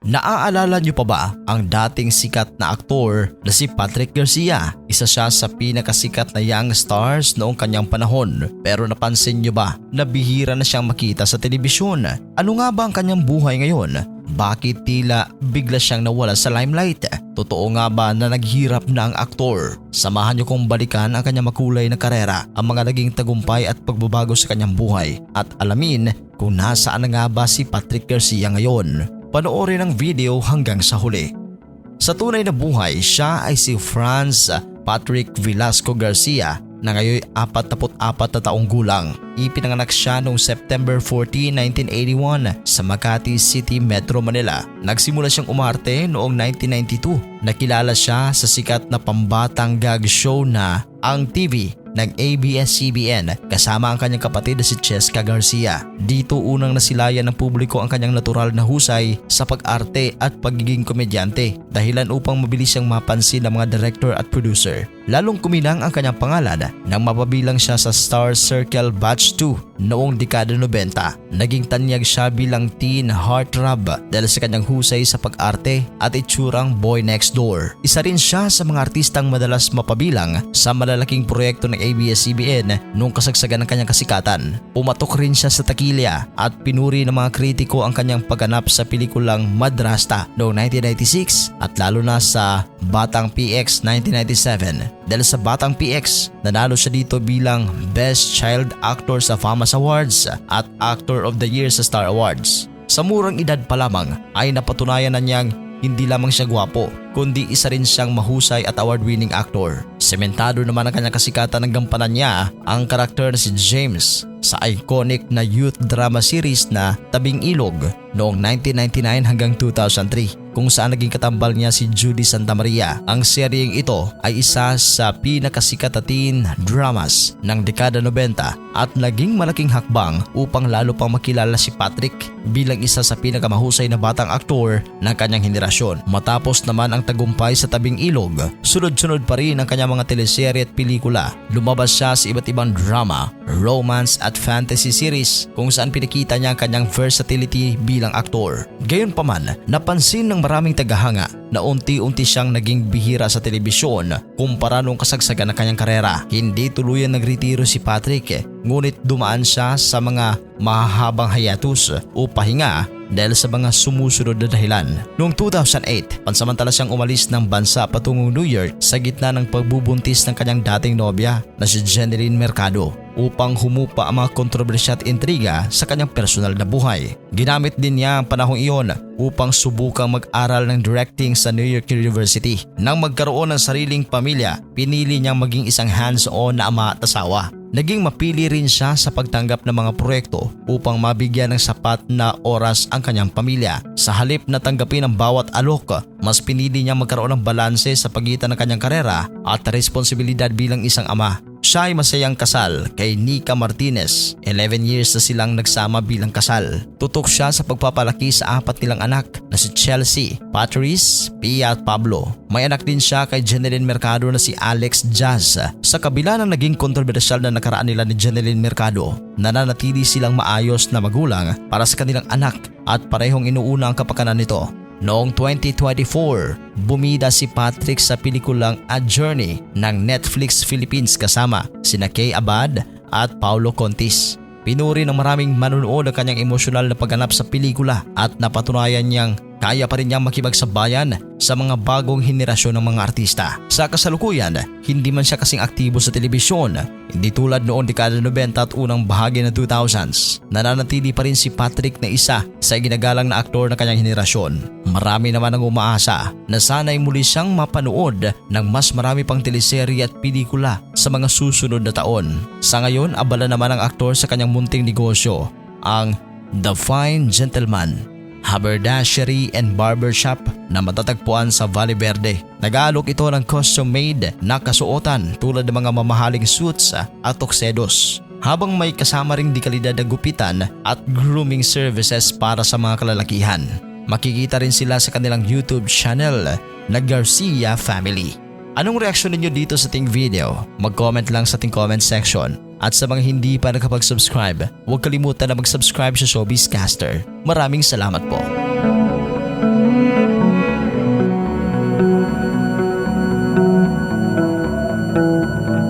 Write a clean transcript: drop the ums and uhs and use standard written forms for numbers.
Naaalala niyo pa ba ang dating sikat na aktor na si Patrick Garcia? Isa siya sa pinakasikat na young stars noong kanyang panahon. Pero napansin niyo ba na bihira na siyang makita sa telebisyon? Ano nga ba ang kanyang buhay ngayon? Bakit tila bigla siyang nawala sa limelight? Totoo nga ba na naghirap na ang aktor? Samahan niyo kong balikan ang kanyang makulay na karera, ang mga naging tagumpay at pagbabago sa kanyang buhay, at alamin kung nasaan na nga ba si Patrick Garcia ngayon. Panoorin ang video hanggang sa huli. Sa tunay na buhay, siya ay si Franz Patrick Velasco Garcia na ngayon 44 na taong gulang. Ipinanganak siya noong September 14, 1981 sa Makati City, Metro Manila. Nagsimula siyang umarte noong 1992. Nakilala siya sa sikat na pambatang gag show na Ang TV ng ABS-CBN kasama ang kanyang kapatid na si Cheska Garcia. Dito unang nasilayan ng publiko ang kanyang natural na husay sa pag-arte at pagiging komedyante, dahilan upang mabilis siyang mapansin ng mga director at producer. Lalong kuminang ang kanyang pangalan nang mapabilang siya sa Star Circle Batch 2 noong dekada 90. Naging tanyag siya bilang teen heartthrob dahil sa kanyang husay sa pag-arte at itsurang boy next door. Isa rin siya sa mga artistang madalas mapabilang sa malalaking proyekto ng ABS-CBN noong kasagsagan ng kanyang kasikatan. Pumatok rin siya sa takilya at pinuri ng mga kritiko ang kanyang pagganap sa pelikulang Madrasta noong 1996 at lalo na sa Batang PX 1997. Dahil sa Batang PX, nanalo siya dito bilang Best Child Actor sa FAMAS Awards at Actor of the Year sa Star Awards. Sa murang edad pa lamang ay napatunayan na niyang hindi lamang siya gwapo, kundi isa rin siyang mahusay at award-winning actor. Sementado naman ang kanyang kasikatan ng gampanan niya ang karakter na si James sa iconic na youth drama series na Tabing Ilog noong 1999 hanggang 2003, kung saan naging katambal niya si Judy Santa Maria. Ang seryeng ito ay isa sa pinakasikat na teen dramas ng dekada 90 at naging malaking hakbang upang lalo pang makilala si Patrick bilang isa sa pinakamahusay na batang aktor ng kanyang henerasyon. Matapos naman ang tagumpay sa Tabing Ilog, sunod-sunod pa rin ang kanyang mga teleserye at pelikula. Lumabas siya sa iba't ibang drama, romance at fantasy series kung saan pinakita niya ang kanyang versatility bilang aktor. Gayunpaman, napansin ng maraming tagahanga na unti-unti siyang naging bihira sa telebisyon kumpara nung kasagsagan ng kanyang karera. Hindi tuluyan nagretiro si Patrick, ngunit dumaan siya sa mga mahahabang hiatus o pahinga dahil sa mga sumusunod na dahilan. Noong 2008, pansamantala siyang umalis ng bansa patungong New York sa gitna ng pagbubuntis ng kanyang dating nobya na si Jeneline Mercado upang humupa ang mga kontrobersya at intriga sa kanyang personal na buhay. Ginamit din niya ang panahong iyon upang subukang mag-aral ng directing sa New York University. Nang magkaroon ng sariling pamilya, pinili niyang maging isang hands-on na ama at asawa. Naging mapili rin siya sa pagtanggap ng mga proyekto upang mabigyan ng sapat na oras ang kanyang pamilya. Sa halip na tanggapin ang bawat alok, mas pinili niya magkaroon ng balanse sa pagitan ng kanyang karera at responsibilidad bilang isang ama. Siya ay masayang kasal kay Nika Martinez. 11 years na silang nagsama bilang kasal. Tutok siya sa pagpapalaki sa 4 nilang anak na si Chelsea, Patrice, Pia at Pablo. May anak din siya kay Jeneline Mercado na si Alex Jazz. Sa kabila ng naging kontrobersyal na nakaraan nila ni Jeneline Mercado, nananatili silang maayos na magulang para sa kanilang anak at parehong inuuna ang kapakanan nito. Noong 2024, bumida si Patrick sa pelikulang A Journey ng Netflix Philippines kasama sina Kay Abad at Paulo Contis. Pinuri ng maraming manonood ang kanyang emosyonal na pagganap sa pelikula at napatunayan niyang kaya pa rin niyang makipagsabayan sa mga bagong henerasyon ng mga artista. Sa kasalukuyan, hindi man siya kasing aktibo sa telebisyon, hindi tulad noong dekada 90 at unang bahagi ng 2000s. Nananatili pa rin si Patrick na isa sa ginagalang na aktor ng kanyang henerasyon. Marami naman ang umaasa na sana'y muli siyang mapanood ng mas marami pang teleserye at pelikula sa mga susunod na taon. Sa ngayon, abala naman ang aktor sa kanyang munting negosyo, ang The Fine Gentleman Haberdashery and Barbershop na matatagpuan sa Valle Verde. Nag-aalok ito ng custom-made na kasuotan tulad ng mga mamahaling suits at tuxedos, habang may kasama ring dekalidad na gupitan at grooming services para sa mga kalalakihan. Makikita rin sila sa kanilang YouTube channel na Garcia Family. Anong reaksyon ninyo dito sa ating video? Mag-comment lang sa ating comment section. At sa mga hindi pa nakapag-subscribe, huwag kalimutan na mag-subscribe sa Showbiz Caster. Maraming salamat po.